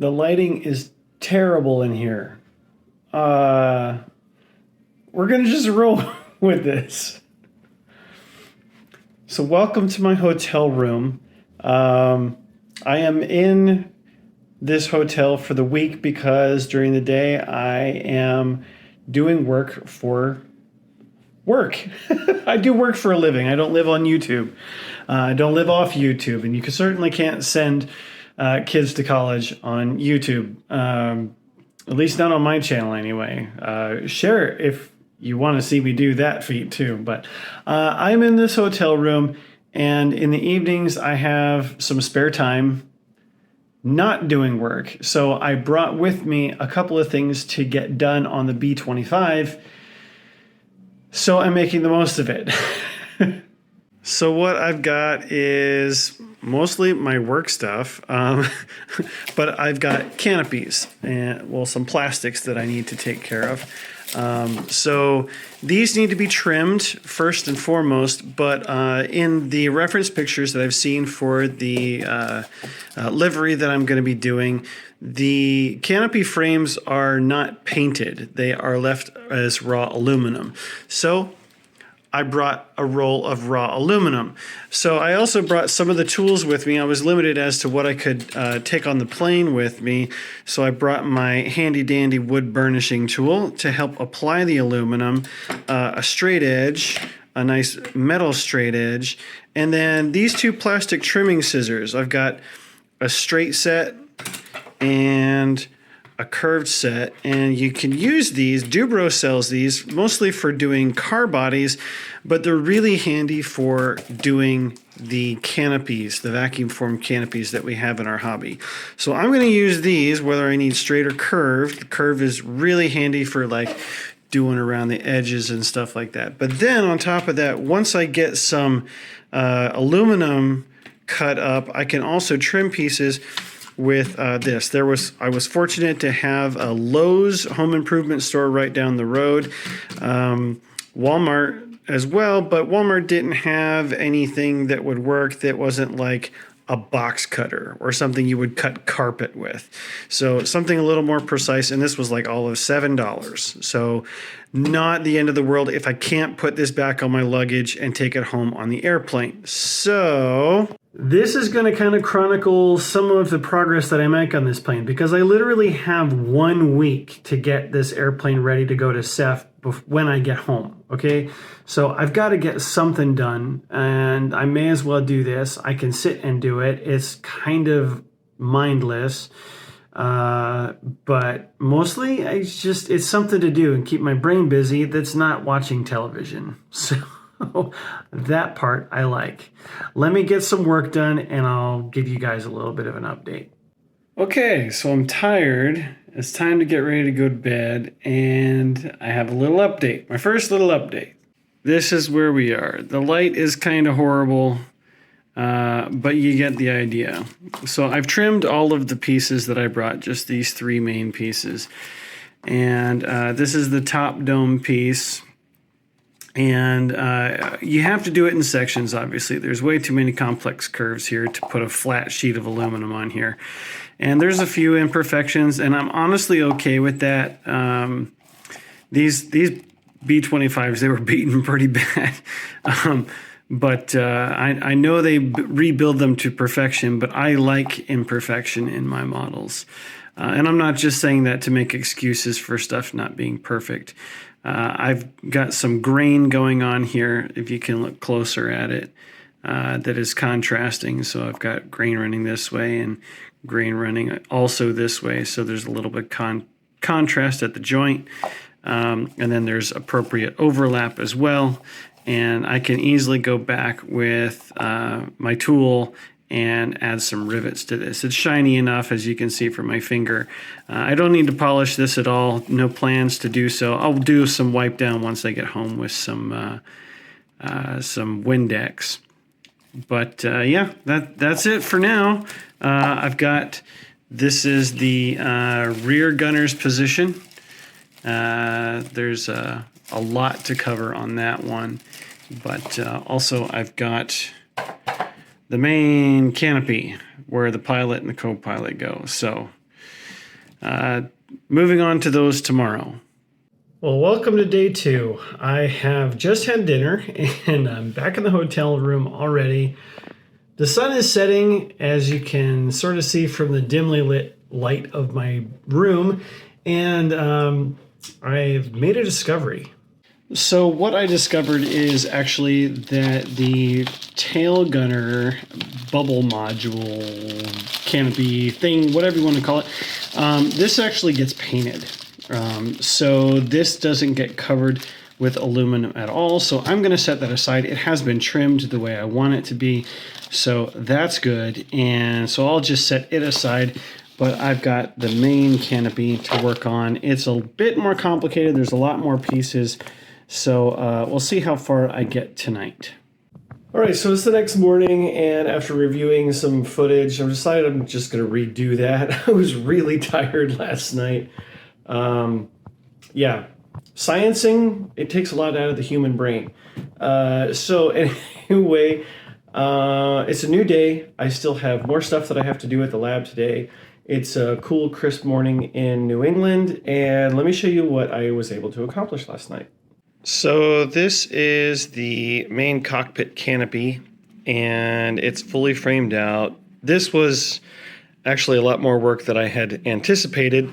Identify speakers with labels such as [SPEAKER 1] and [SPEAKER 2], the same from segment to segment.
[SPEAKER 1] The lighting is terrible in here. We're gonna just roll with this. So welcome to my hotel room. I am in this hotel for the week because during the day I am doing work for work. I do work for a living. I don't live on YouTube. I don't live off YouTube, and you certainly can't send kids to college on YouTube. At least not on my channel anyway. Share if you want to see me do that feat too. But I'm in this hotel room, and in the evenings I have some spare time not doing work. So I brought with me a couple of things to get done on the B-25. So I'm making the most of it. So what I've got is mostly my work stuff, but I've got canopies and, well, some plastics that I need to take care of. So these need to be trimmed first and foremost, but in the reference pictures that I've seen for the livery that I'm going to be doing, the canopy frames are not painted. They are left as raw aluminum. So I brought a roll of raw aluminum. So I also brought some of the tools with me. I was limited as to what I could take on the plane with me. So I brought my handy dandy wood burnishing tool to help apply the aluminum, a straight edge, a nice metal straight edge, and then these two plastic trimming scissors. I've got a straight set and a curved set, and you can use these. Dubro sells these mostly for doing car bodies, but they're really handy for doing the canopies, the vacuum form canopies that we have in our hobby. So I'm going to use these whether I need straight or curved. The curve is really handy for like doing around the edges and stuff like that. But then on top of that, once I get some aluminum cut up, I can also trim pieces with this. I was fortunate to have a Lowe's home improvement store right down the road, Walmart as well, but Walmart didn't have anything that would work that wasn't like a box cutter or something you would cut carpet with. So something a little more precise, and this was like all of $7. So not the end of the world if I can't put this back on my luggage and take it home on the airplane. So this is going to kind of chronicle some of the progress that I make on this plane, because I literally have 1 week to get this airplane ready to go to Ceph when I get home. Okay, so I've got to get something done, and I may as well do this. I can sit and do it. It's kind of mindless, but mostly it's something to do and keep my brain busy that's not watching television. So that part I like. Let me get some work done and I'll give you guys a little bit of an update. Okay, so I'm tired. It's time to get ready to go to bed, and I have a little update. My first little update. This is where we are. The light is kind of horrible, but you get the idea. So I've trimmed all of the pieces that I brought, just these 3 main pieces. And this is the top dome piece. And you have to do it in sections, obviously. There's way too many complex curves here to put a flat sheet of aluminum on here. And there's a few imperfections, and I'm honestly okay with that. These B-25s, they were beaten pretty bad. But I know they rebuild them to perfection, but I like imperfection in my models. And I'm not just saying that to make excuses for stuff not being perfect. I've got some grain going on here, if you can look closer at it, that is contrasting. So I've got grain running this way and grain running also this way. So there's a little bit contrast at the joint. And then there's appropriate overlap as well. And I can easily go back with my tool and add some rivets to this. It's shiny enough, as you can see from my finger. I don't need to polish this at all. No plans to do so. I'll do some wipe down once I get home with some Windex. But yeah, that's it for now. I've got, this is the rear gunner's position. There's a lot to cover on that one. But also I've got the main canopy where the pilot and the co-pilot go. So moving on to those tomorrow. Well, welcome to day 2. I have just had dinner and I'm back in the hotel room already. The sun is setting, as you can sort of see from the dimly lit light of my room, and I've made a discovery. So what I discovered is actually that the tail gunner bubble module, canopy thing, whatever you want to call it, this actually gets painted. So this doesn't get covered with aluminum at all. So I'm going to set that aside. It has been trimmed the way I want it to be. So that's good. And so I'll just set it aside. But I've got the main canopy to work on. It's a bit more complicated. There's a lot more pieces. So we'll see how far I get tonight. All right, so it's the next morning, and after reviewing some footage, I've decided I'm just going to redo that. I was really tired last night. Yeah, sciencing, it takes a lot out of the human brain. So anyway, it's a new day. I still have more stuff that I have to do at the lab today. It's a cool, crisp morning in New England, and let me show you what I was able to accomplish last night. So this is the main cockpit canopy, and it's fully framed out. This was actually a lot more work than I had anticipated,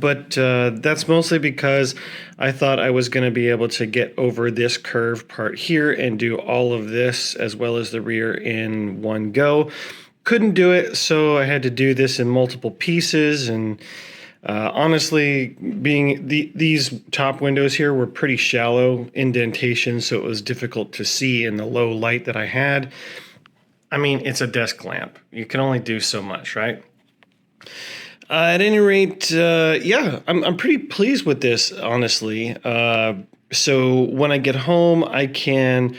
[SPEAKER 1] but that's mostly because I thought I was going to be able to get over this curved part here and do all of this as well as the rear in one go. Couldn't do it, so I had to do this in multiple pieces, and honestly, these top windows here were pretty shallow indentations, so it was difficult to see in the low light that I had. I mean, it's a desk lamp. You can only do so much, right? At any rate, yeah, I'm pretty pleased with this, honestly. So when I get home, I can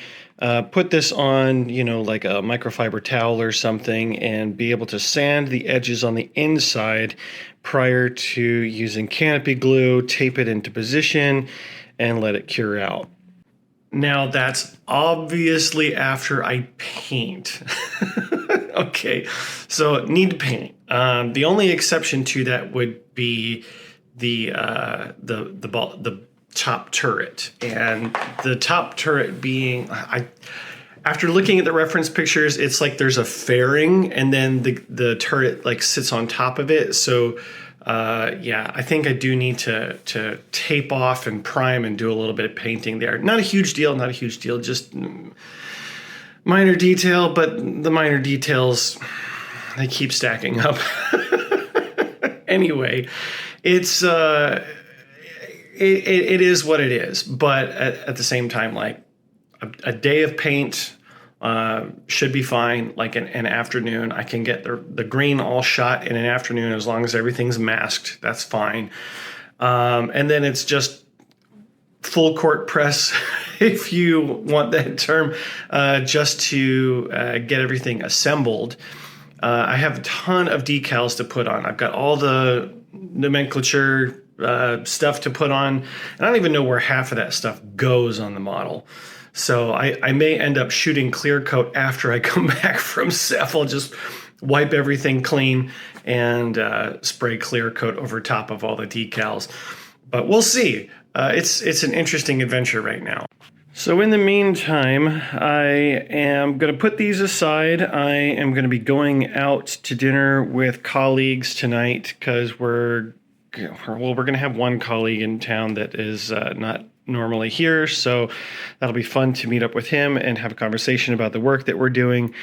[SPEAKER 1] put this on, like a microfiber towel or something, and be able to sand the edges on the inside prior to using canopy glue, tape it into position, and let it cure out. Now, that's obviously after I paint. Okay, so need to paint. The only exception to that would be the top turret, and the top turret being, after looking at the reference pictures, it's like there's a fairing, and then the turret like sits on top of it. So yeah, I think I do need to tape off and prime and do a little bit of painting there. Not a huge deal, just minor detail, but the minor details, they keep stacking up. Anyway, it's it is what it is, but at the same time, like a day of paint should be fine. Like an afternoon, I can get the green all shot in an afternoon as long as everything's masked. That's fine. And then it's just full court press, if you want that term, just to get everything assembled. I have a ton of decals to put on. I've got all the nomenclature stuff to put on, and I don't even know where half of that stuff goes on the model. So I may end up shooting clear coat after I come back from Ceph. I'll just wipe everything clean and spray clear coat over top of all the decals. But we'll see. It's an interesting adventure right now. So in the meantime, I am going to put these aside. I am going to be going out to dinner with colleagues tonight because we're going to have one colleague in town that is not normally here. So that'll be fun to meet up with him and have a conversation about the work that we're doing.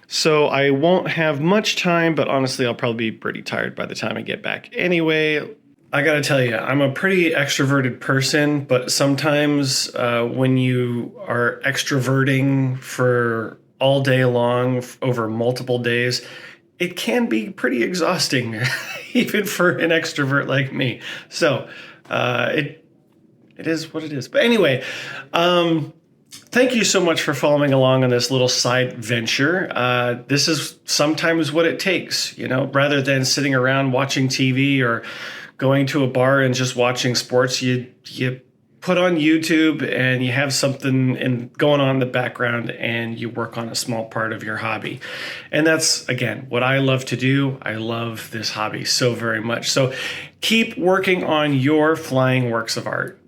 [SPEAKER 1] So I won't have much time, but honestly, I'll probably be pretty tired by the time I get back. Anyway, I got to tell you, I'm a pretty extroverted person, but sometimes when you are extroverting for all day long over multiple days, it can be pretty exhausting, even for an extrovert like me. So it is what it is. But anyway, thank you so much for following along on this little side venture. This is sometimes what it takes, rather than sitting around watching TV or going to a bar and just watching sports. You put on YouTube and you have something going on in the background and you work on a small part of your hobby. And that's, again, what I love to do. I love this hobby so very much. So keep working on your flying works of art.